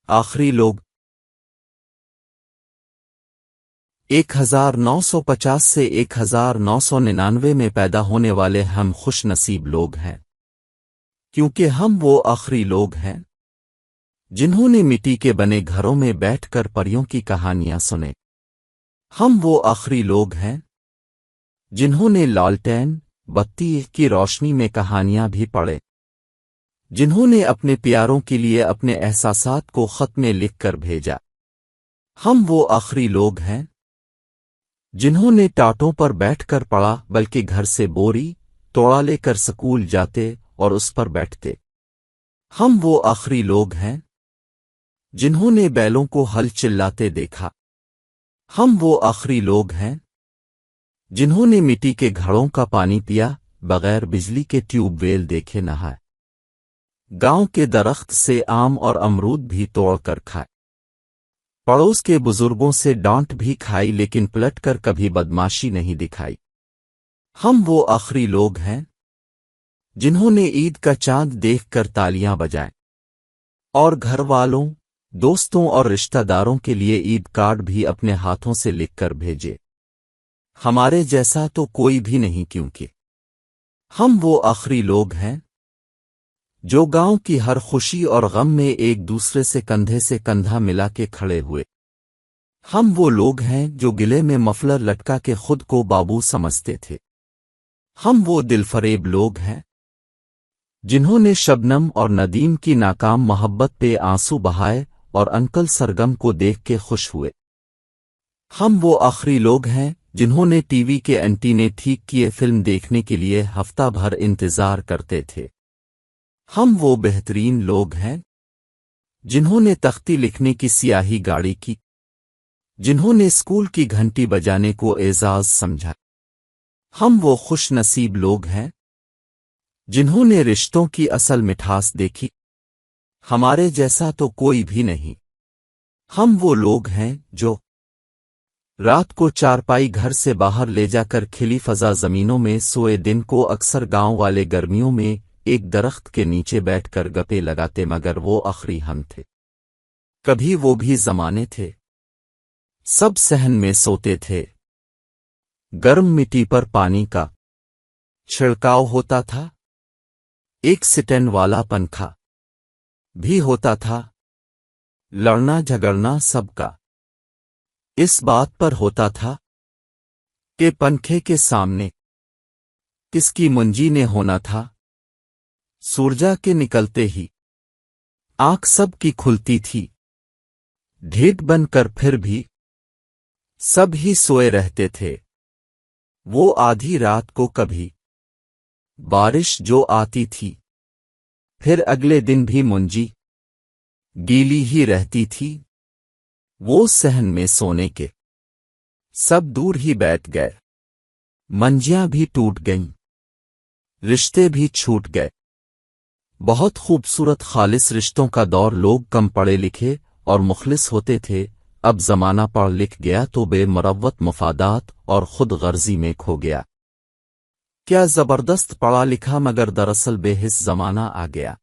آخری لوگ 1950 سے 1999 میں پیدا ہونے والے ہم خوش نصیب لوگ ہیں، کیونکہ ہم وہ آخری لوگ ہیں جنہوں نے مٹی کے بنے گھروں میں بیٹھ کر پریوں کی کہانیاں سنے۔ ہم وہ آخری لوگ ہیں جنہوں نے لالٹین بتی کی روشنی میں کہانیاں بھی پڑھیں، جنہوں نے اپنے پیاروں کے لیے اپنے احساسات کو خط میں لکھ کر بھیجا۔ ہم وہ آخری لوگ ہیں جنہوں نے ٹاٹوں پر بیٹھ کر پڑھا، بلکہ گھر سے بوری توڑا لے کر سکول جاتے اور اس پر بیٹھتے۔ ہم وہ آخری لوگ ہیں جنہوں نے بیلوں کو ہل چلاتے دیکھا۔ ہم وہ آخری لوگ ہیں جنہوں نے مٹی کے گھڑوں کا پانی پیا، بغیر بجلی کے ٹیوب ویل دیکھے نہائے، گاؤں کے درخت سے آم اور امرود بھی توڑ کر کھائے، پڑوس کے بزرگوں سے ڈانٹ بھی کھائی لیکن پلٹ کر کبھی بدماشی نہیں دکھائی۔ ہم وہ آخری لوگ ہیں جنہوں نے عید کا چاند دیکھ کر تالیاں بجائیں اور گھر والوں، دوستوں اور رشتہ داروں کے لیے عید کارڈ بھی اپنے ہاتھوں سے لکھ کر بھیجے۔ ہمارے جیسا تو کوئی بھی نہیں، کیونکہ ہم وہ آخری لوگ ہیں جو گاؤں کی ہر خوشی اور غم میں ایک دوسرے سے کندھے سے کندھا ملا کے کھڑے ہوئے۔ ہم وہ لوگ ہیں جو گلے میں مفلر لٹکا کے خود کو بابو سمجھتے تھے۔ ہم وہ دل فریب لوگ ہیں جنہوں نے شبنم اور ندیم کی ناکام محبت پہ آنسو بہائے اور انکل سرگم کو دیکھ کے خوش ہوئے۔ ہم وہ آخری لوگ ہیں جنہوں نے ٹی وی کے اینٹینے ٹھیک کیے فلم دیکھنے کے لیے ہفتہ بھر انتظار کرتے تھے۔ ہم وہ بہترین لوگ ہیں جنہوں نے تختی لکھنے کی سیاہی گاڑی کی، جنہوں نے اسکول کی گھنٹی بجانے کو اعزاز سمجھا۔ ہم وہ خوش نصیب لوگ ہیں جنہوں نے رشتوں کی اصل مٹھاس دیکھی۔ ہمارے جیسا تو کوئی بھی نہیں۔ ہم وہ لوگ ہیں جو رات کو چارپائی گھر سے باہر لے جا کر کھلی فضا زمینوں میں سوئے، دن کو اکثر گاؤں والے گرمیوں میں ایک درخت کے نیچے بیٹھ کر گپے لگاتے، مگر وہ آخری ہم تھے۔ کبھی وہ بھی زمانے تھے، سب صحن میں سوتے تھے، گرم مٹی پر پانی کا چھڑکاؤ ہوتا تھا، ایک سٹینڈ والا پنکھا بھی ہوتا تھا، لڑنا جھگڑنا سب کا اس بات پر ہوتا تھا کہ پنکھے کے سامنے کس کی منجی نے ہونا تھا۔ سورجا کے نکلتے ہی آنکھ سب کی کھلتی تھی، ڈھیٹ بن کر پھر بھی سب ہی سوئے رہتے تھے۔ وہ آدھی رات کو کبھی بارش جو آتی تھی، پھر اگلے دن بھی منجی گیلی ہی رہتی تھی۔ وہ صحن میں سونے کے سب دور ہی بیٹھ گئے، منجیاں بھی ٹوٹ گئیں، رشتے بھی چھوٹ گئے۔ بہت خوبصورت خالص رشتوں کا دور، لوگ کم پڑھے لکھے اور مخلص ہوتے تھے۔ اب زمانہ پڑھ لکھ گیا تو بے مروت مفادات اور خود غرضی میں کھو گیا۔ کیا زبردست پڑھا لکھا، مگر دراصل بے حس زمانہ آ گیا۔